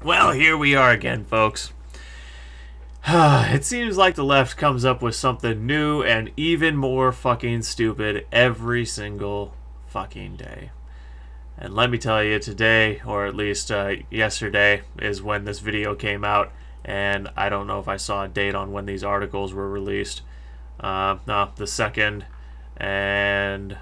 Well, here we are again, folks. It seems like the left comes up with something new and even more fucking stupid every single fucking day. And let me tell you, today, or at least yesterday, is when this video came out, and I don't know if I saw a date on when these articles were released. No, the second, and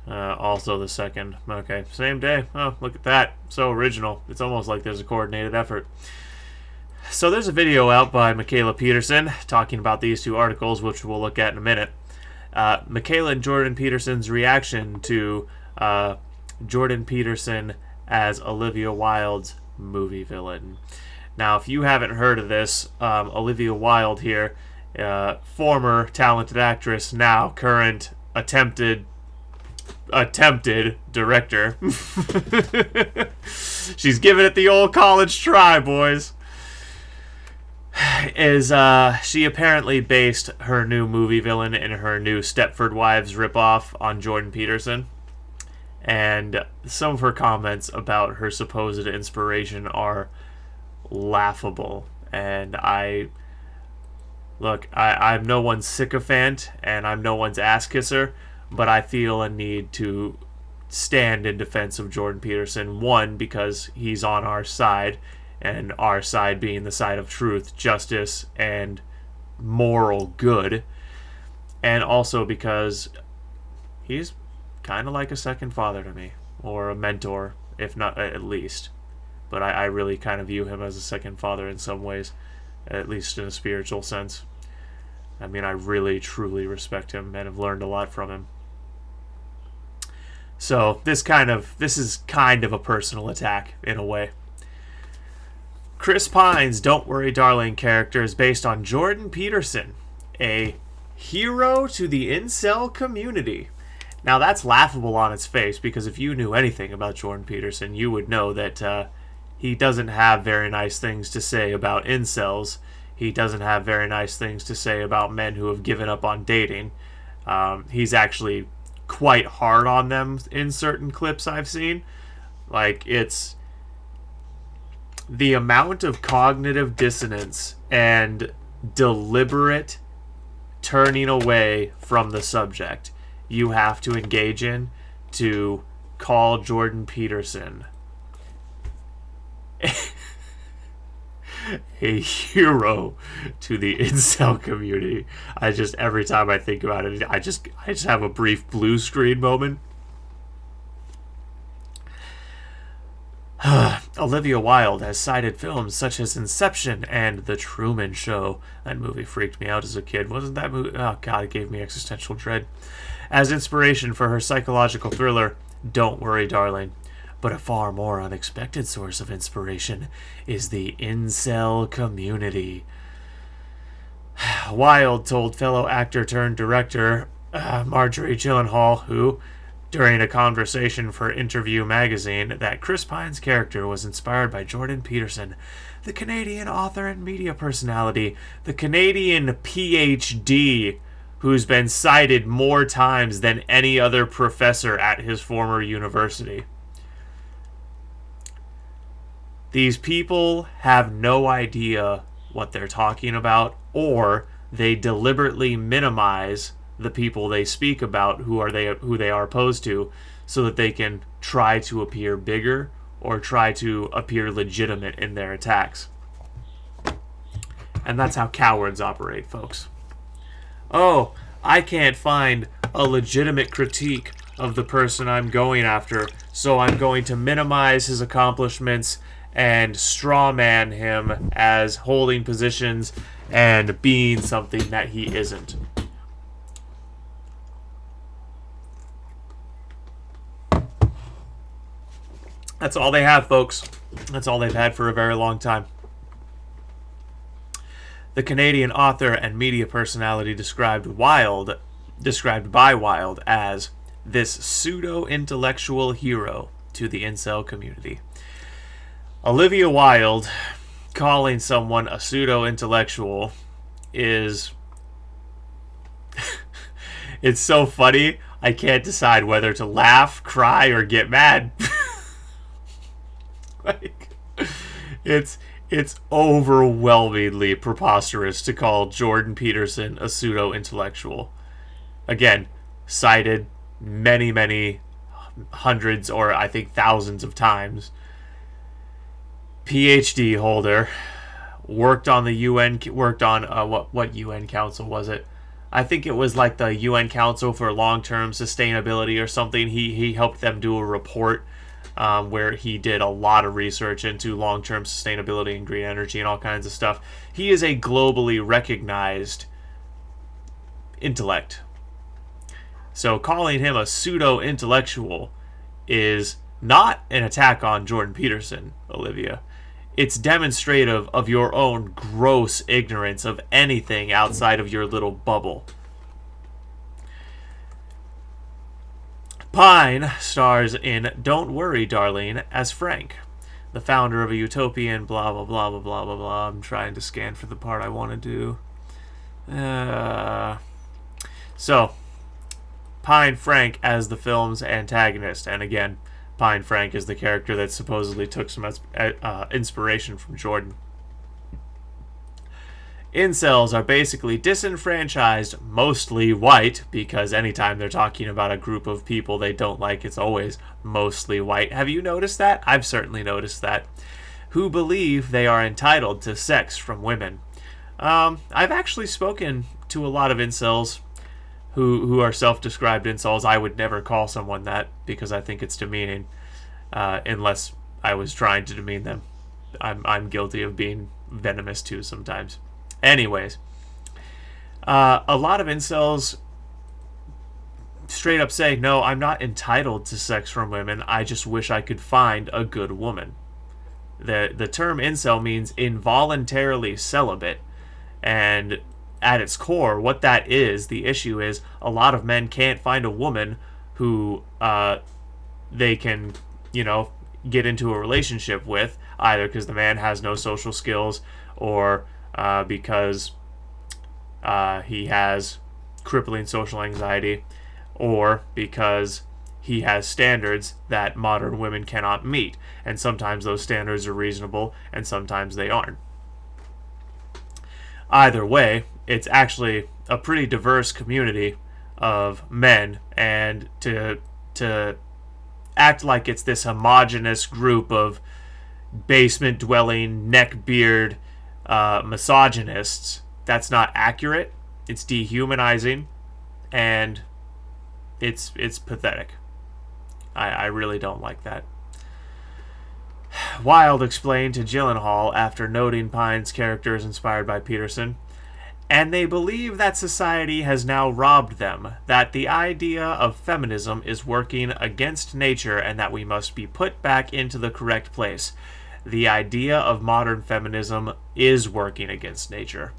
also the second. Okay, same day. Oh, look at that. So original. It's almost like there's a coordinated effort. So there's a video out by Michaela Peterson talking about these two articles, which we'll look at in a minute. Michaela and Jordan Peterson's reaction to Jordan Peterson as Olivia Wilde's movie villain. Now, if you haven't heard of this, Olivia Wilde here, former talented actress, now current attempted director. She's giving it the old college try, boys. She apparently based her new movie villain in her new Stepford Wives ripoff on Jordan Peterson. And some of her comments about her supposed inspiration are laughable. And I'm no one's sycophant and I'm no one's ass kisser, but I feel a need to stand in defense of Jordan Peterson. One, because he's on our side, and our side being the side of truth, justice, and moral good. And also because he's kind of like a second father to me, or a mentor, if not at least. But I really kind of view him as a second father in some ways, at least in a spiritual sense. I mean, I really, truly respect him and have learned a lot from him. So this is kind of a personal attack in a way. Chris Pine's Don't Worry Darling character is based on Jordan Peterson, a hero to the incel community. Now that's laughable on its face, because if you knew anything about Jordan Peterson, you would know that he doesn't have very nice things to say about incels. He doesn't have very nice things to say about men who have given up on dating. He's actually quite hard on them in certain clips I've seen. Like, it's the amount of cognitive dissonance and deliberate turning away from the subject you have to engage in to call Jordan Peterson a hero to the incel community. Every time I think about it, I just have a brief blue screen moment. Olivia Wilde has cited films such as Inception and The Truman Show. That movie freaked me out as a kid. Wasn't that movie? Oh, God, it gave me existential dread. As inspiration for her psychological thriller, Don't Worry, Darling. But a far more unexpected source of inspiration is the incel community. Wilde told fellow actor-turned-director Marjorie Gyllenhaal, who, during a conversation for Interview magazine, that Chris Pine's character was inspired by Jordan Peterson, the Canadian author and media personality, the Canadian PhD, who's been cited more times than any other professor at his former university. These people have no idea what they're talking about, or they deliberately minimize the people they speak about who they are opposed to, so that they can try to appear bigger or try to appear legitimate in their attacks. And that's how cowards operate, folks. Oh, I can't find a legitimate critique of the person I'm going after, so I'm going to minimize his accomplishments and strawman him as holding positions and being something that he isn't. That's all they have, folks. That's all they've had for a very long time. The Canadian author and media personality described by Wilde as this pseudo-intellectual hero to the incel community. Olivia Wilde calling someone a pseudo-intellectual is... it's so funny, I can't decide whether to laugh, cry, or get mad. Like, it's overwhelmingly preposterous to call Jordan Peterson a pseudo-intellectual. Again, cited many hundreds or I think thousands of times. PhD holder, worked on the UN, worked on what UN council was it? I think it was like the UN Council for Long-Term Sustainability or something. He helped them do a report where he did a lot of research into long-term sustainability and green energy and all kinds of stuff. He is a globally recognized intellect. So calling him a pseudo-intellectual is not an attack on Jordan Peterson, Olivia. It's demonstrative of your own gross ignorance of anything outside of your little bubble. Pine stars in Don't Worry, Darling as Frank, the founder of a utopian blah blah blah blah blah blah blah. I'm trying to scan for the part I want to do. So, Pine Frank as the film's antagonist, and again, Pine Frank is the character that supposedly took some inspiration from Jordan. Incels are basically disenfranchised, mostly white, because anytime they're talking about a group of people they don't like, it's always mostly white. Have you noticed that? I've certainly noticed that. Who believe they are entitled to sex from women. I've actually spoken to a lot of incels who are self-described incels. I would never call someone that because I think it's demeaning, unless I was trying to demean them. I'm guilty of being venomous too sometimes. Anyways, a lot of incels straight up say, no, I'm not entitled to sex from women. I just wish I could find a good woman. The term incel means involuntarily celibate. And at its core, what that is, the issue is, a lot of men can't find a woman who they can, get into a relationship with, either because the man has no social skills or because he has crippling social anxiety, or because he has standards that modern women cannot meet. And sometimes those standards are reasonable, and sometimes they aren't. Either way, it's actually a pretty diverse community of men, and to act like it's this homogenous group of basement-dwelling, neckbeard misogynists, that's not accurate. It's dehumanizing, and it's pathetic. I really don't like that. Wilde explained to Gyllenhaal after noting Pine's character is inspired by Peterson, and they believe that society has now robbed them, that the idea of feminism is working against nature and that we must be put back into the correct place. The idea of modern feminism is working against nature,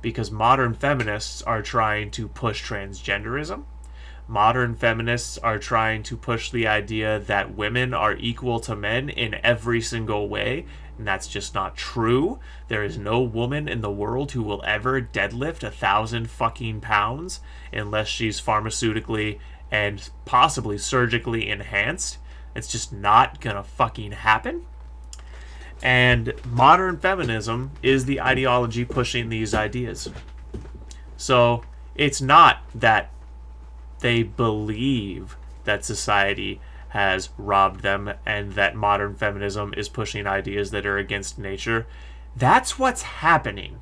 because modern feminists are trying to push transgenderism. Modern feminists are trying to push the idea that women are equal to men in every single way, and that's just not true. There is no woman in the world who will ever deadlift 1,000 fucking pounds unless she's pharmaceutically and possibly surgically enhanced. It's just not gonna fucking happen. And modern feminism is the ideology pushing these ideas. So it's not that they believe that society has robbed them and that modern feminism is pushing ideas that are against nature. That's what's happening.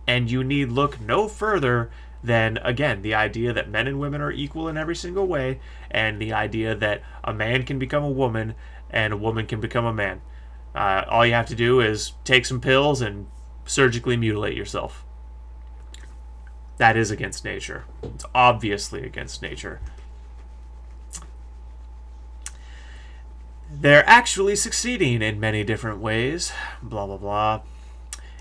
And you need look no further than, again, the idea that men and women are equal in every single way, and the idea that a man can become a woman and a woman can become a man. All you have to do is take some pills and surgically mutilate yourself. That is against nature. It's obviously against nature. They're actually succeeding in many different ways. Blah, blah, blah.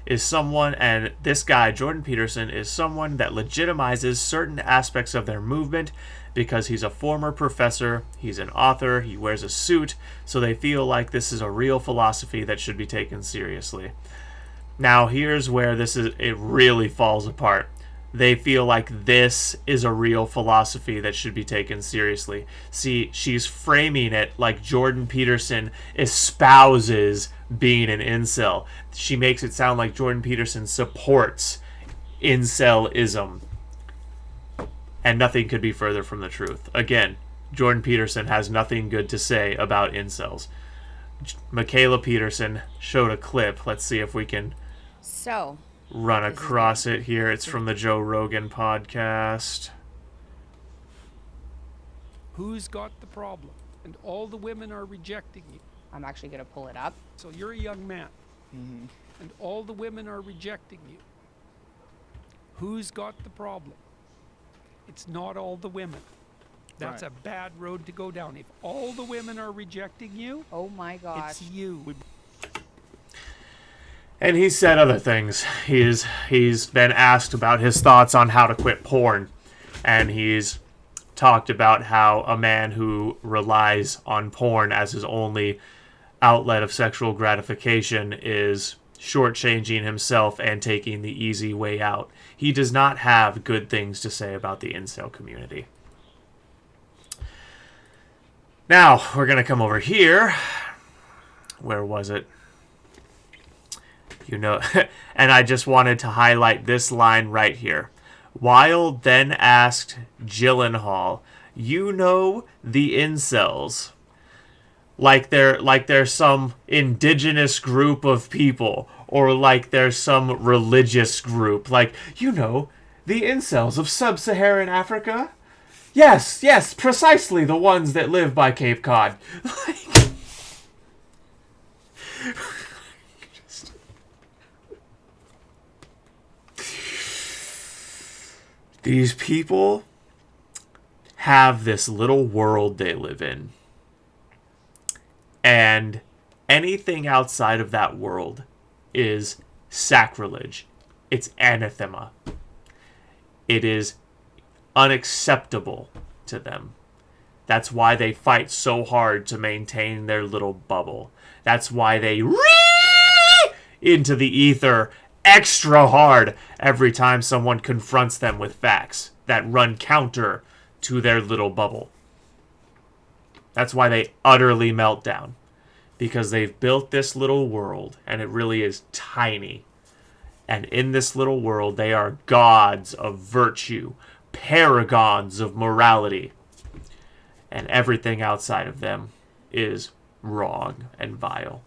Is someone, and this guy, Jordan Peterson, is someone that legitimizes certain aspects of their movement because he's a former professor, he's an author, he wears a suit, so they feel like this is a real philosophy that should be taken seriously. Now, here's where it really falls apart. They feel like this is a real philosophy that should be taken seriously. See, she's framing it like Jordan Peterson espouses being an incel. She makes it sound like Jordan Peterson supports incelism. And nothing could be further from the truth. Again, Jordan Peterson has nothing good to say about incels. Michaela Peterson showed a clip. Let's see if we can run across it here. It's from the Joe Rogan podcast. Who's got the problem? And all the women are rejecting you. I'm actually going to pull it up. So you're a young man. Mm-hmm. And all the women are rejecting you. Who's got the problem? It's not all the women. That's a bad road to go down. If all the women are rejecting you, oh my gosh, it's you. And he said other things. He's been asked about his thoughts on how to quit porn. And he's talked about how a man who relies on porn as his only outlet of sexual gratification is shortchanging himself and taking the easy way out. He does not have good things to say about the incel community. Now, we're going to come over here. Where was it? You know, and I just wanted to highlight this line right here. Wilde then asked Gyllenhaal, "You know the incels, like they're some indigenous group of people, or like they're some religious group, like, you know, the incels of sub-Saharan Africa? Yes, precisely the ones that live by Cape Cod." These people have this little world they live in. And anything outside of that world is sacrilege. It's anathema. It is unacceptable to them. That's why they fight so hard to maintain their little bubble. That's why they into the ether extra hard every time someone confronts them with facts that run counter to their little bubble. That's why they utterly melt down. Because they've built this little world, and it really is tiny. And in this little world, they are gods of virtue, paragons of morality. And everything outside of them is wrong and vile.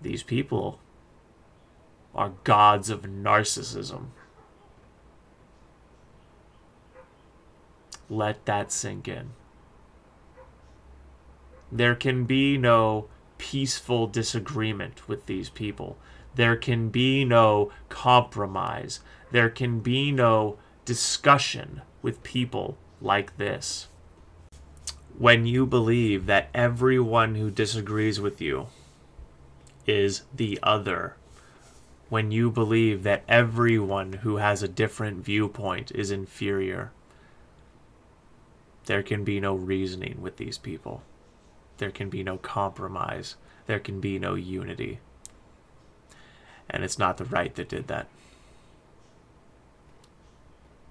These people are gods of narcissism. Let that sink in. There can be no peaceful disagreement with these people. There can be no compromise. There can be no discussion with people like this. When you believe that everyone who disagrees with you is the other, when you believe that everyone who has a different viewpoint is inferior, there can be no reasoning with these people. There can be no compromise. There can be no unity. And it's not the right that did that.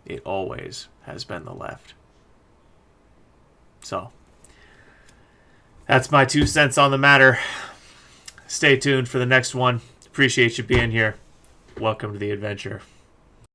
It always has been the left. So, that's my 2 cents on the matter. Stay tuned for the next one. Appreciate you being here. Welcome to the adventure.